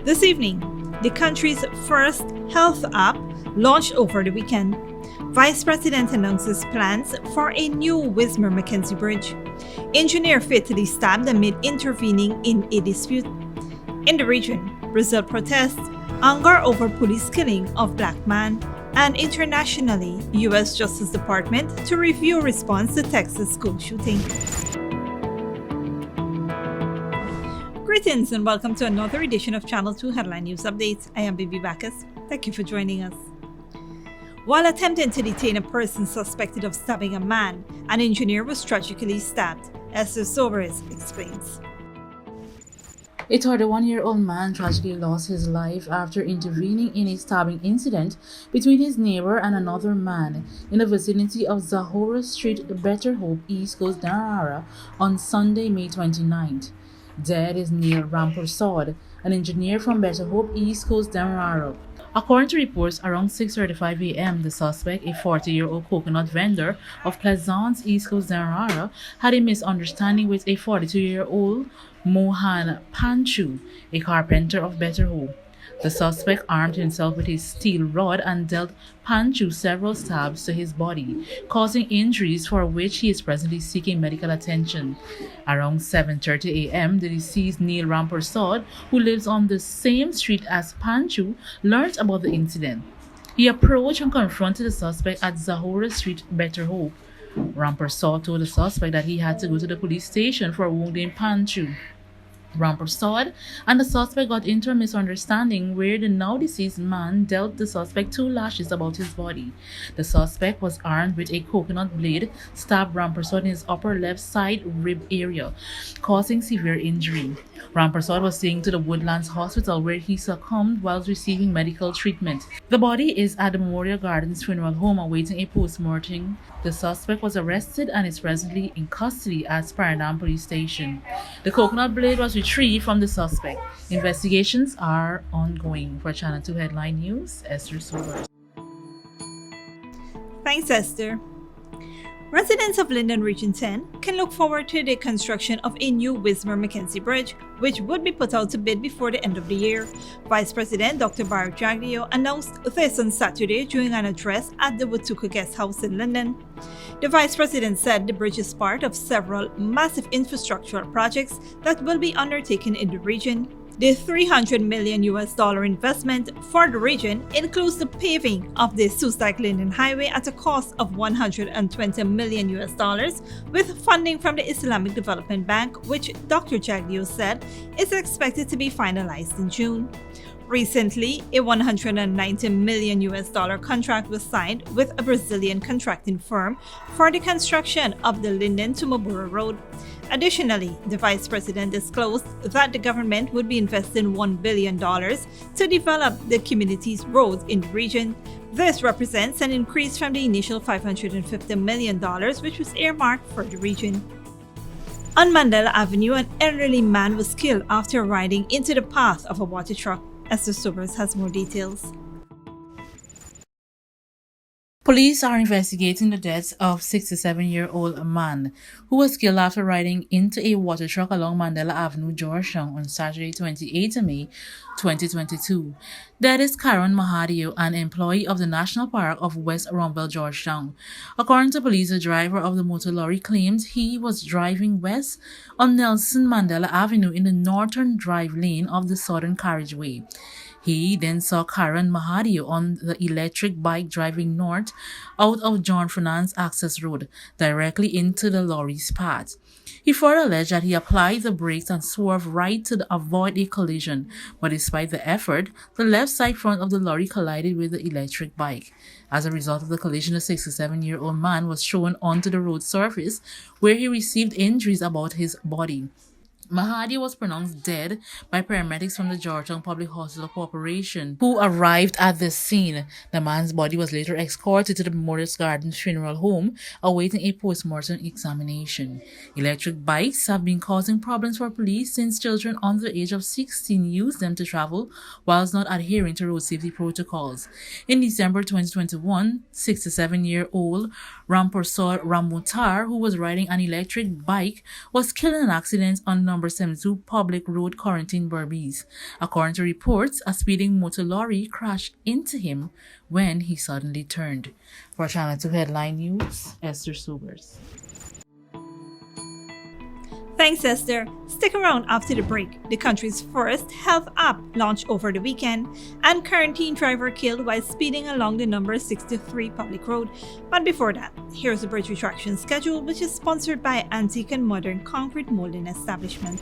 This evening, the country's first health app launched over the weekend. Vice President announces plans for a new Wismar Mackenzie bridge. Engineer fatally stabbed amid intervening in a dispute. In the region, Brazil protests anger over police killing of black man. And internationally, U.S. Justice Department to review response to Texas school shooting. Greetings and welcome to another edition of Channel 2 Headline News Updates. I am Bibi Bacchus. Thank you for joining us. While attempting to detain a person suspected of stabbing a man, an engineer was tragically stabbed. Esther Sobers explains. A 31-year-old man tragically lost his life after intervening in a stabbing incident between his neighbor and another man in the vicinity of Zahora Street, Better Hope, East Coast, Demerara on Sunday, May 29th. Dead is Neil Rampersad, an engineer from Better Hope, East Coast, Demerara. According to reports, around 6:35 a.m., the suspect, a 40-year-old coconut vendor of Plaisance, East Coast, Demerara, had a misunderstanding with a 42-year-old Mohan Panchu, a carpenter of Better Hope. The suspect armed himself with a steel rod and dealt Panchu several stabs to his body, causing injuries for which he is presently seeking medical attention. Around 7:30 a.m., the deceased Neil Rampersad, who lives on the same street as Panchu, learned about the incident. He approached and confronted the suspect at Zahora Street, Better Hope. Rampersad told the suspect that he had to go to the police station for wounding Panchu. Rampersad and the suspect got into a misunderstanding where the now deceased man dealt the suspect 2 lashes about his body. The suspect was armed with a coconut blade, stabbed Rampersad in his upper left side rib area, causing severe injury. Rampersad was taken to the Woodlands Hospital where he succumbed while receiving medical treatment. The body is at the Memorial Gardens Funeral Home awaiting a post-mortem. The suspect was arrested and is presently in custody at Paranam Police Station. The coconut blade was retrieved from the suspect. Investigations are ongoing. For Channel 2 Headline News, Esther Sobers. Thanks, Esther. Residents of Linden Region 10 can look forward to the construction of a new Wismar Mackenzie bridge, which would be put out to bid before the end of the year. Vice President Dr. Barry Jaglio announced this on Saturday during an address at the Watuka Guest House in Linden. The Vice President said the bridge is part of several massive infrastructural projects that will be undertaken in the region. The $300 million investment for the region includes the paving of the Susdike-Linden Highway at a cost of $120 million with funding from the Islamic Development Bank, which Dr. Jaglio said is expected to be finalized in June. Recently, a $190 million contract was signed with a Brazilian contracting firm for the construction of the Linden to Mabura Road. Additionally, the Vice President disclosed that the government would be investing $1 billion to develop the community's roads in the region. This represents an increase from the initial $550 million, which was earmarked for the region. On Mandela Avenue, an elderly man was killed after riding into the path of a water truck. Esther Sobers has more details. Police are investigating the death of 67-year-old man who was killed after riding into a water truck along Mandela Avenue, Georgetown on Saturday, 28 May 2022. That is Karen Mahadio, an employee of the National Park of West Rumbel, Georgetown. According to police, the driver of the motor lorry claimed he was driving west on Nelson Mandela Avenue in the northern drive lane of the southern carriageway. He then saw Karen Mahadio on the electric bike driving north out of John Fernandez Access Road, directly into the lorry's path. He further alleged that he applied the brakes and swerved right to avoid a collision, but despite the effort, the left side front of the lorry collided with the electric bike. As a result of the collision, the 67-year-old man was thrown onto the road surface, where he received injuries about his body. Mahadi was pronounced dead by paramedics from the Georgetown Public Hospital Corporation, who arrived at the scene. The man's body was later escorted to the Memorial Gardens Funeral Home, awaiting a post-mortem examination. Electric bikes have been causing problems for police since children under the age of 16 use them to travel whilst not adhering to road safety protocols. In December 2021, 67-year-old Rampersad Ramutar, who was riding an electric bike, was killed in an accident on number number 72 Public Road, Quarantine, Berbice. According to reports, a speeding motor lorry crashed into him when he suddenly turned. For Channel 2 Headline News, Esther Sobers. Thanks, Esther. Stick around after the break. The country's first health app launched over the weekend, and quarantine driver killed while speeding along the number 63 public road. But before that, here's the bridge retraction schedule, which is sponsored by Antique and Modern Concrete Molding Establishment.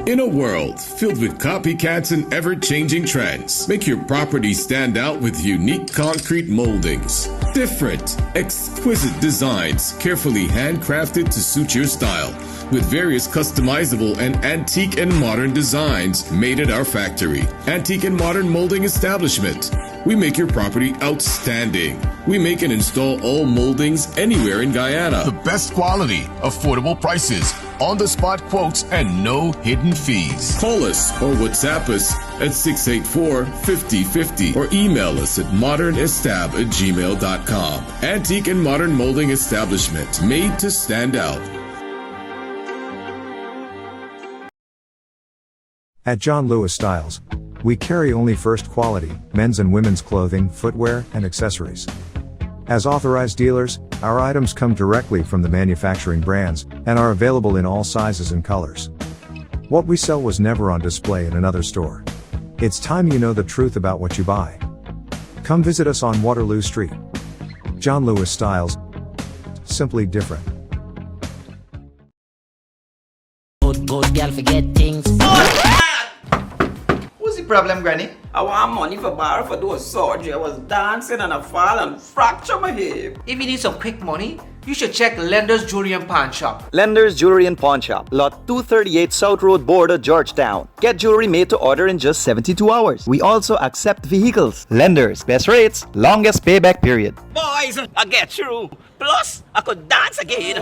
In a world filled with copycats and ever-changing trends, make your property stand out with unique concrete moldings. Different, exquisite designs, carefully handcrafted to suit your style, with various customizable and antique and modern designs made at our factory. Antique and Modern Molding Establishment. We make your property outstanding. We make and install all moldings anywhere in Guyana. The best quality, affordable prices, on-the-spot quotes, and no hidden fees. Call us or WhatsApp us at 684-5050 or email us at modernestab@gmail.com. Antique and Modern Molding Establishment, made to stand out. At John Lewis Styles, we carry only first quality men's and women's clothing, footwear, and accessories. As authorized dealers, our items come directly from the manufacturing brands and are available in all sizes and colors. What we sell was never on display in another store. It's time you know the truth about what you buy. Come visit us on Waterloo Street. John Lewis Styles. Simply different. Good girl forget things. What's the problem, Granny? I want money for borrow for those surgery. I was dancing and I fall and fracture my hip. If you need some quick money, you should check Lender's Jewelry and Pawn Shop. Lender's Jewelry and Pawn Shop, Lot 238 South Road Border, Georgetown. Get jewelry made to order in just 72 hours. We also accept vehicles. Lender's, best rates, longest payback period. Boys, I get through. Plus, I could dance again.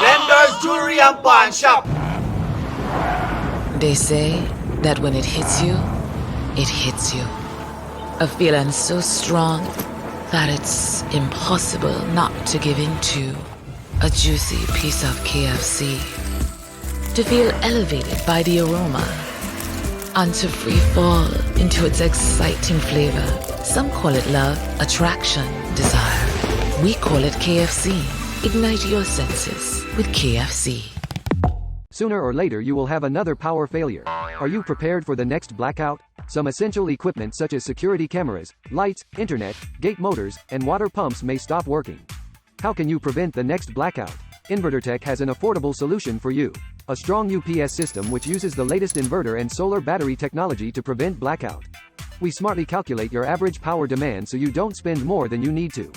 Lender's Jewelry and Pawn Shop. They say that when it hits you, it hits you. A feeling so strong that it's impossible not to give in to. A juicy piece of KFC. To feel elevated by the aroma. And to free fall into its exciting flavor. Some call it love, attraction, desire. We call it KFC. Ignite your senses with KFC. Sooner or later you will have another power failure. Are you prepared for the next blackout? Some essential equipment such as security cameras, lights, internet, gate motors, and water pumps may stop working. How can you prevent the next blackout? InverterTech has an affordable solution for you. A strong UPS system which uses the latest inverter and solar battery technology to prevent blackout. We smartly calculate your average power demand so you don't spend more than you need to.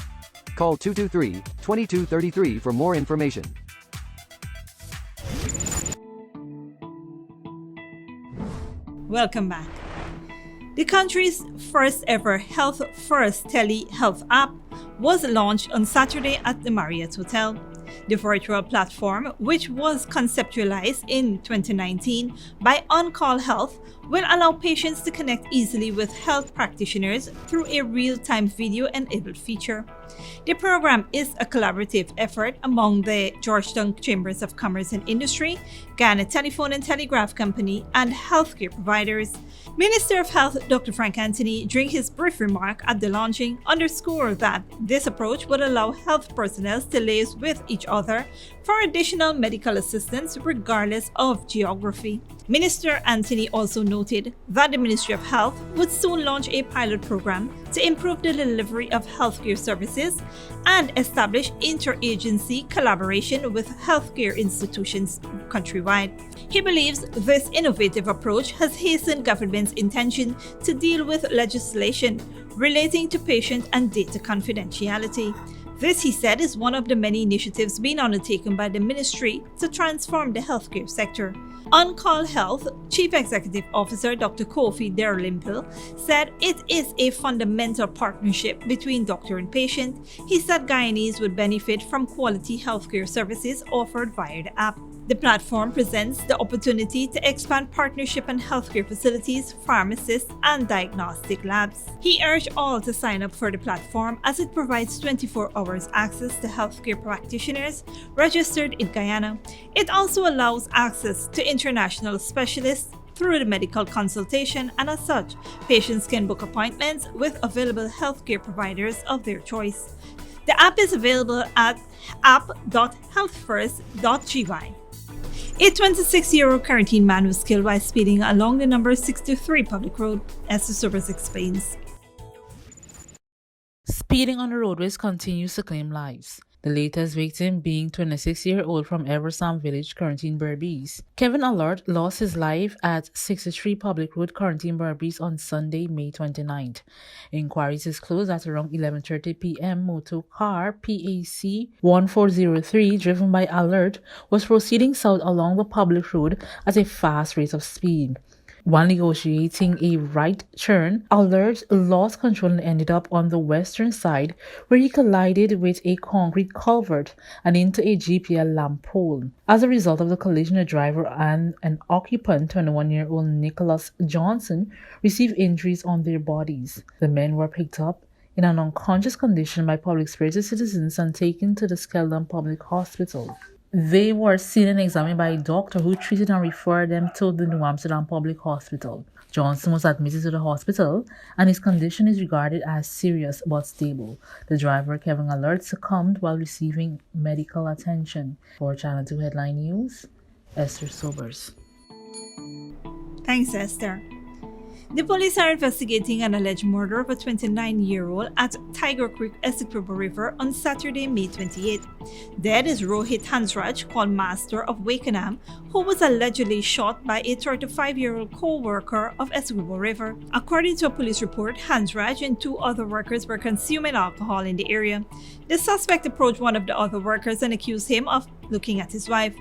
Call 223-2233 for more information. Welcome back. The country's first ever Health First telehealth app was launched on Saturday at the Marriott Hotel. The virtual platform, which was conceptualized in 2019 by On Call Health, will allow patients to connect easily with health practitioners through a real-time video-enabled feature. The program is a collaborative effort among the Georgetown Chambers of Commerce and Industry, Ghana Telephone and Telegraph Company, and healthcare providers. Minister of Health Dr. Frank Anthony, during his brief remark at the launching, underscored that this approach would allow health personnel to liaise with each other for additional medical assistance regardless of geography. Minister Anthony also noted that the Ministry of Health would soon launch a pilot program to improve the delivery of healthcare services and establish interagency collaboration with healthcare institutions countrywide. He believes this innovative approach has hastened government's intention to deal with legislation relating to patient and data confidentiality. This, he said, is one of the many initiatives being undertaken by the ministry to transform the healthcare sector. On-Call Health Chief Executive Officer Dr. Kofi Derlimpel said it is a fundamental partnership between doctor and patient. He said Guyanese would benefit from quality healthcare services offered via the app. The platform presents the opportunity to expand partnership on healthcare facilities, pharmacists, and diagnostic labs. He urged all to sign up for the platform as it provides 24 hours access to healthcare practitioners registered in Guyana. It also allows access to international specialists through the medical consultation, and as such, patients can book appointments with available healthcare providers of their choice. The app is available at app.healthfirst.gy. A 26-year-old quarantine man was killed while speeding along the number 63 public road, as the source explains. Speeding on the roadways continues to claim lives. The latest victim being 26-year-old from Eversam Village, Quarantine Berbice. Kevin Allard lost his life at 63 Public Road, Quarantine Berbice on Sunday, May 29th. Inquiries disclosed that around 11:30 p.m. motor car PAC 1403 driven by Allard was proceeding south along the public road at a fast rate of speed. While negotiating a right turn, Allard lost control and ended up on the western side, where he collided with a concrete culvert and into a GPL lamp pole. As a result of the collision, the driver and an occupant, 21-year-old Nicholas Johnson, received injuries on their bodies. The men were picked up in an unconscious condition by public spirited citizens and taken to the Skeldon Public Hospital. They were seen and examined by a doctor who treated and referred them to the New Amsterdam Public Hospital. Johnson was admitted to the hospital and his condition is regarded as serious but stable. The driver, Kevin Allard, succumbed while receiving medical attention. For Channel 2 Headline News, Esther Sobers. Thanks, Esther. The police are investigating an alleged murder of a 29-year-old at Tiger Creek, Essequibo River on Saturday, May 28. Dead is Rohit Hansraj, called Master of Wakenham, who was allegedly shot by a 35-year-old co-worker of Essequibo River. According to a police report, Hansraj and two other workers were consuming alcohol in the area. The suspect approached one of the other workers and accused him of looking at his wife.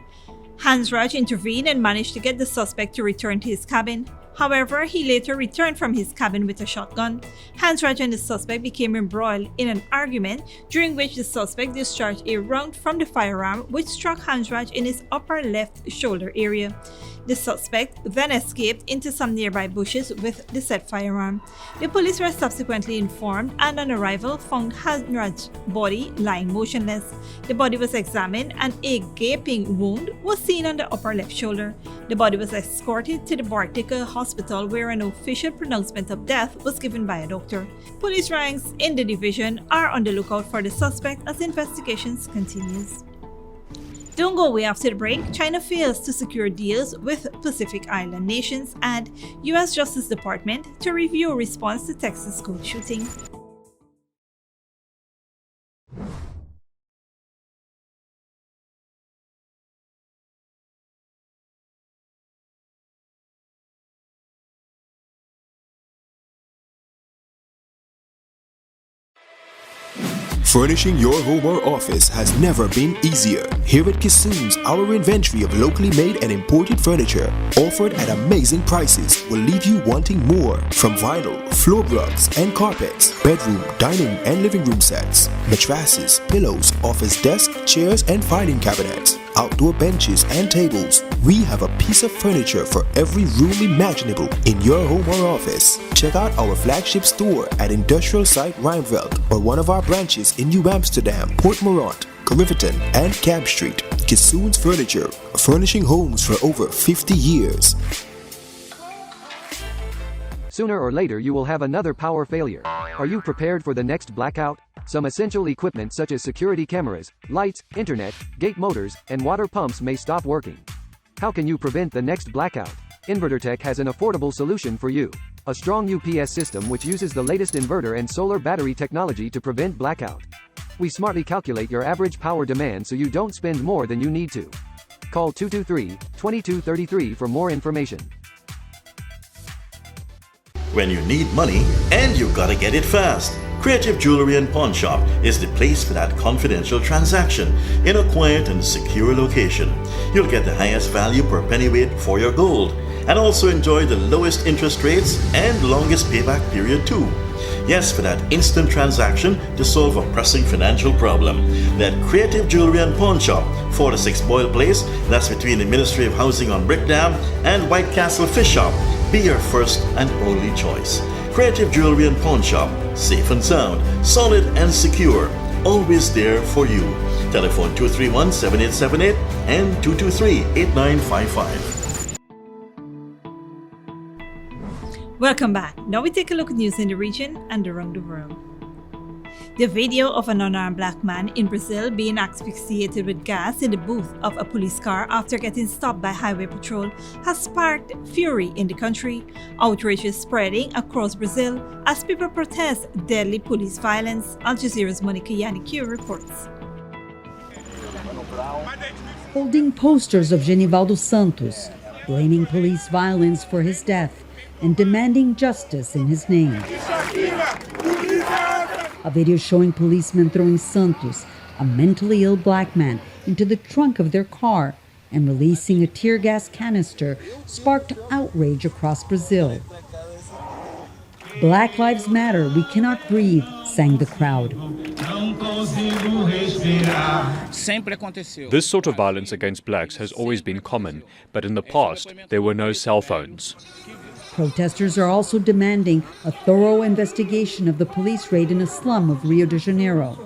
Hansraj intervened and managed to get the suspect to return to his cabin. However, he later returned from his cabin with a shotgun. Hansraj and the suspect became embroiled in an argument during which the suspect discharged a round from the firearm which struck Hansraj in his upper left shoulder area. The suspect then escaped into some nearby bushes with the said firearm. The police were subsequently informed and on arrival found Hansraj's body lying motionless. The body was examined and a gaping wound was seen on the upper left shoulder. The body was escorted to the Bartica Hospital where an official pronouncement of death was given by a doctor. Police ranks in the division are on the lookout for the suspect as investigations continues. Don't go away after the break. China fails to secure deals with Pacific Island nations and U.S. Justice Department to review response to Texas school shooting. Furnishing your home or office has never been easier. Here at Kissoon's, our inventory of locally made and imported furniture, offered at amazing prices, will leave you wanting more. From vinyl, floor rugs and carpets, bedroom, dining and living room sets, mattresses, pillows, office desk, chairs and filing cabinets, outdoor benches and tables. We have a piece of furniture for every room imaginable in your home or office. Check out our flagship store at Industrial Site Rijnveld or one of our branches in New Amsterdam, Port Morant, Riverton and Camp Street. Kissoon's Furniture, furnishing homes for over 50 years. Sooner or later you will have another power failure. Are you prepared for the next blackout? Some essential equipment such as security cameras, lights, internet, gate motors, and water pumps may stop working. How can you prevent the next blackout? InverterTech has an affordable solution for you. A strong UPS system which uses the latest inverter and solar battery technology to prevent blackout. We smartly calculate your average power demand so you don't spend more than you need to. Call 223-2233 for more information. When you need money and you gotta get it fast, Creative Jewelry and Pawn Shop is the place for that confidential transaction in a quiet and secure location. You'll get the highest value per pennyweight for your gold and also enjoy the lowest interest rates and longest payback period too. Yes, for that instant transaction to solve a pressing financial problem. That Creative Jewelry and Pawn Shop, 46 Boyle Place, that's between the Ministry of Housing on Brick Dam and White Castle Fish Shop. Be your first and only choice. Creative Jewelry and Pawn Shop, safe and sound, solid and secure, always there for you. Telephone 231-7878 and 223-8955. Welcome back. Now we take a look at news in the region and around the world. The video of an unarmed black man in Brazil being asphyxiated with gas in the booth of a police car after getting stopped by highway patrol has sparked fury in the country. Outrage is spreading across Brazil as people protest deadly police violence. Al Jazeera's Monica Yannick reports. Holding posters of Genivaldo Santos, blaming police violence for his death and demanding justice in his name. A video showing policemen throwing Santos, a mentally ill black man, into the trunk of their car and releasing a tear gas canister sparked outrage across Brazil. Black Lives Matter, we cannot breathe, sang the crowd. This sort of violence against blacks has always been common, but in the past there were no cell phones. Protesters are also demanding a thorough investigation of the police raid in a slum of Rio de Janeiro.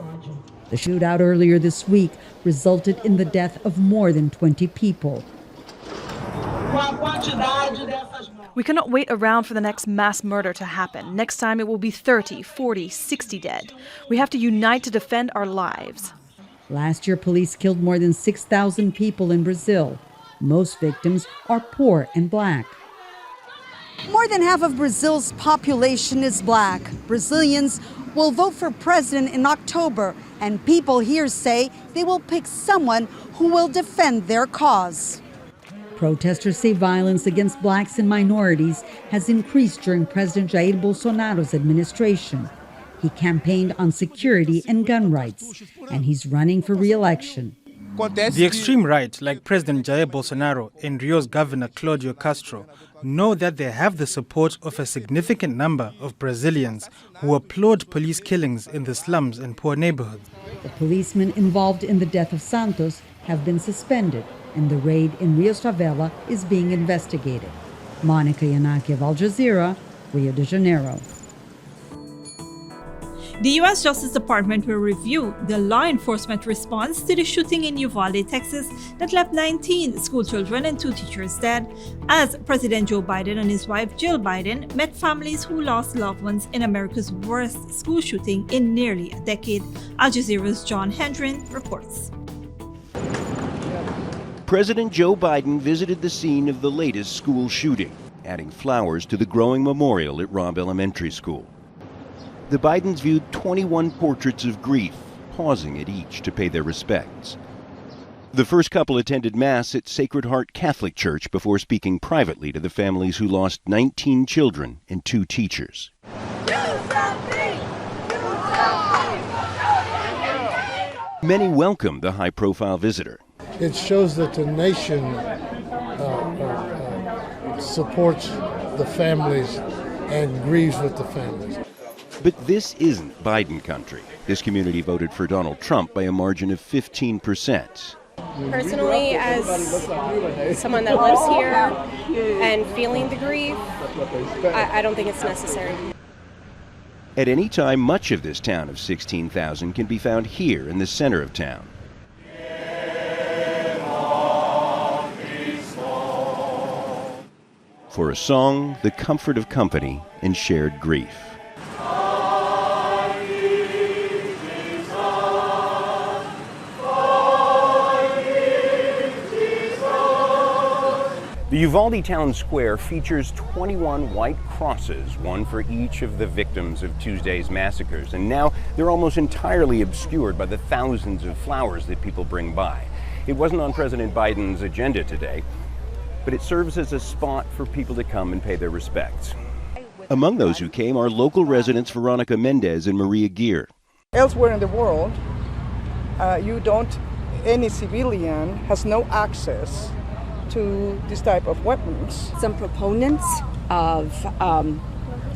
The shootout earlier this week resulted in the death of more than 20 people. We cannot wait around for the next mass murder to happen. Next time it will be 30, 40, 60 dead. We have to unite to defend our lives. Last year, police killed more than 6,000 people in Brazil. Most victims are poor and black. More than half of Brazil's population is black. Brazilians will vote for president in October, and people here say they will pick someone who will defend their cause. Protesters say violence against blacks and minorities has increased during President Jair Bolsonaro's administration. He campaigned on security and gun rights, and he's running for re-election. The extreme right, like President Jair Bolsonaro and Rio's governor Claudio Castro, know that they have the support of a significant number of Brazilians who applaud police killings in the slums and poor neighborhoods. The policemen involved in the death of Santos have been suspended, and the raid in Rio's favela is being investigated. Monica Yanaki of Al Jazeera, Rio de Janeiro. The U.S. Justice Department will review the law enforcement response to the shooting in Uvalde, Texas, that left 19 schoolchildren and 2 teachers dead, as President Joe Biden and his wife Jill Biden met families who lost loved ones in America's worst school shooting in nearly a decade. Al Jazeera's John Hendren reports. President Joe Biden visited the scene of the latest school shooting, adding flowers to the growing memorial at Robb Elementary School. The Bidens viewed 21 portraits of grief, pausing at each to pay their respects. The first couple attended Mass at Sacred Heart Catholic Church before speaking privately to the families who lost 19 children and 2 teachers. Many welcomed the high-profile visitor. It shows that the nation supports the families and grieves with the families. But this isn't Biden country. This community voted for Donald Trump by a margin of 15%. Personally, as someone that lives here and feeling the grief, I don't think it's necessary. At any time, much of this town of 16,000 can be found here in the center of town. For a song, the comfort of company, and shared grief. The Uvalde Town Square features 21 white crosses, one for each of the victims of Tuesday's massacres, and now they're almost entirely obscured by the thousands of flowers that people bring by. It wasn't on President Biden's agenda today, but it serves as a spot for people to come and pay their respects. Among those who came are local residents Veronica Mendez and Maria Gear. Elsewhere in the world, any civilian has no access to this type of weapons. Some proponents of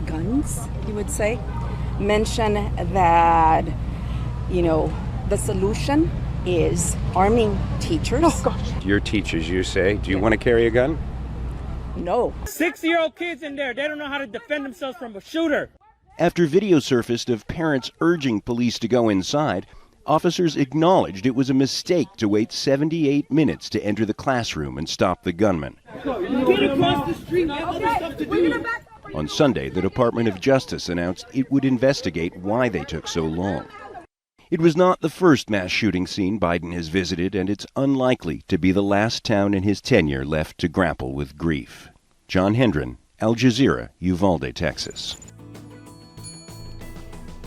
guns, you would say, mention that, the solution is arming teachers. Oh, gosh. Your teachers, you say, do you want to carry a gun? No. 6-year-old kids in there, they don't know how to defend themselves from a shooter. After video surfaced of parents urging police to go inside, officers acknowledged it was a mistake to wait 78 minutes to enter the classroom and stop the gunman. Get across the street, we have other stuff to do. On Sunday, the Department of Justice announced it would investigate why they took so long. It was not the first mass shooting scene Biden has visited, and it's unlikely to be the last town in his tenure left to grapple with grief. John Hendren, Al Jazeera, Uvalde, Texas.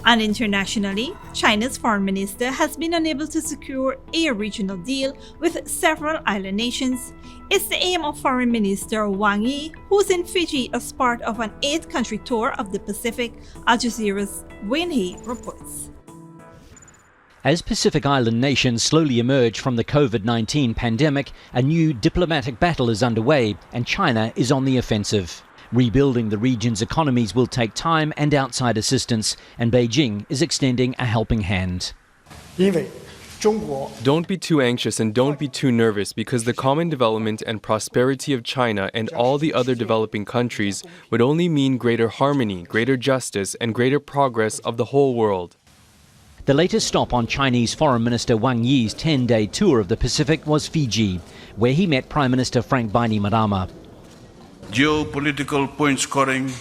And internationally, China's foreign minister has been unable to secure a regional deal with several island nations. It's the aim of Foreign Minister Wang Yi, who's in Fiji as part of an 8-country tour of the Pacific, Al Jazeera's Wayne Hay reports. As Pacific Island nations slowly emerge from the COVID-19 pandemic, a new diplomatic battle is underway and China is on the offensive. Rebuilding the region's economies will take time and outside assistance, and Beijing is extending a helping hand. Don't be too anxious and don't be too nervous, because the common development and prosperity of China and all the other developing countries would only mean greater harmony, greater justice, and greater progress of the whole world. The latest stop on Chinese Foreign Minister Wang Yi's 10-day tour of the Pacific was Fiji, where he met Prime Minister Frank Bainimarama. Geopolitical point scoring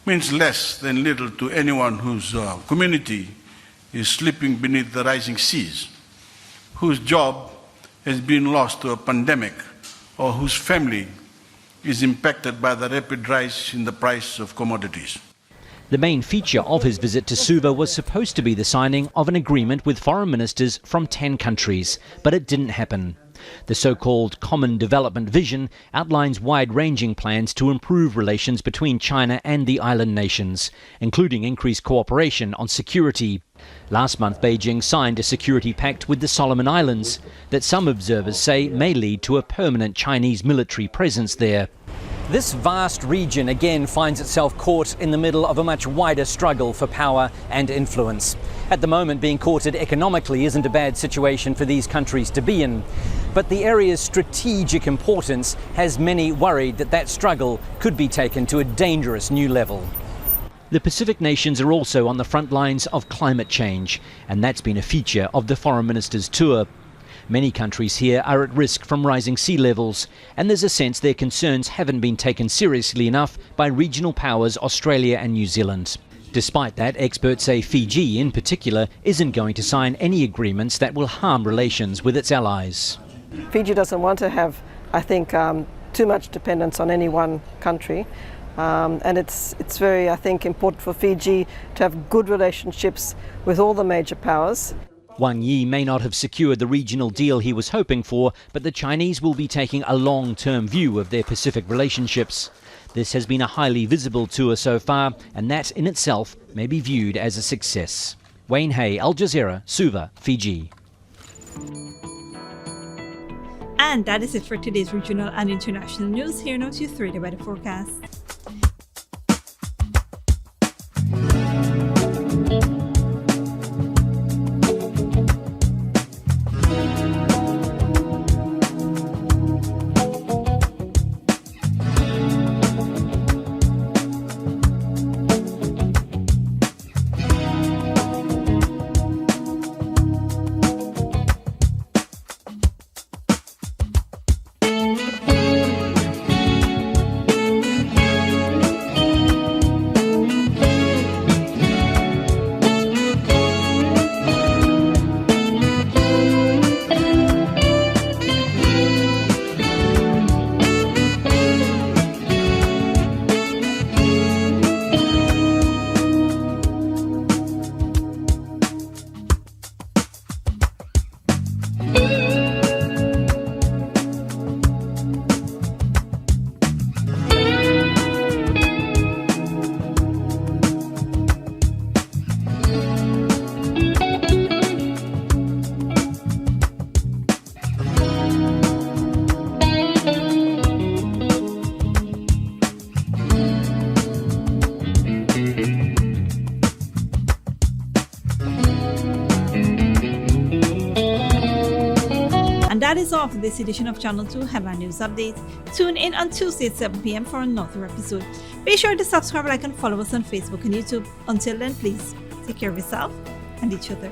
means less than little to anyone whose community is slipping beneath the rising seas, whose job has been lost to a pandemic, or whose family is impacted by the rapid rise in the price of commodities. The main feature of his visit to Suva was supposed to be the signing of an agreement with foreign ministers from 10 countries, but it didn't happen. The so-called Common Development Vision outlines wide-ranging plans to improve relations between China and the island nations, including increased cooperation on security. Last month, Beijing signed a security pact with the Solomon Islands that some observers say may lead to a permanent Chinese military presence there. This vast region again finds itself caught in the middle of a much wider struggle for power and influence. At the moment, being courted economically isn't a bad situation for these countries to be in. But the area's strategic importance has many worried that that struggle could be taken to a dangerous new level. The Pacific nations are also on the front lines of climate change, and that's been a feature of the foreign minister's tour. Many countries here are at risk from rising sea levels, and there's a sense their concerns haven't been taken seriously enough by regional powers Australia and New Zealand. Despite that, experts say Fiji in particular isn't going to sign any agreements that will harm relations with its allies. Fiji doesn't want to have, I think, too much dependence on any one country. And it's very, I think, important for Fiji to have good relationships with all the major powers. Wang Yi may not have secured the regional deal he was hoping for, but the Chinese will be taking a long-term view of their Pacific relationships. This has been a highly visible tour so far, and that in itself may be viewed as a success. Wayne Hay, Al Jazeera, Suva, Fiji. And that is it for today's regional and international news. Here now to 3 weather forecast. that is all for this edition of Channel 2 Headline News Updates. Tune in on Tuesday at 7 p.m. for another episode. Be sure to subscribe, like, and follow us on Facebook and YouTube. Until then, please take care of yourself and each other.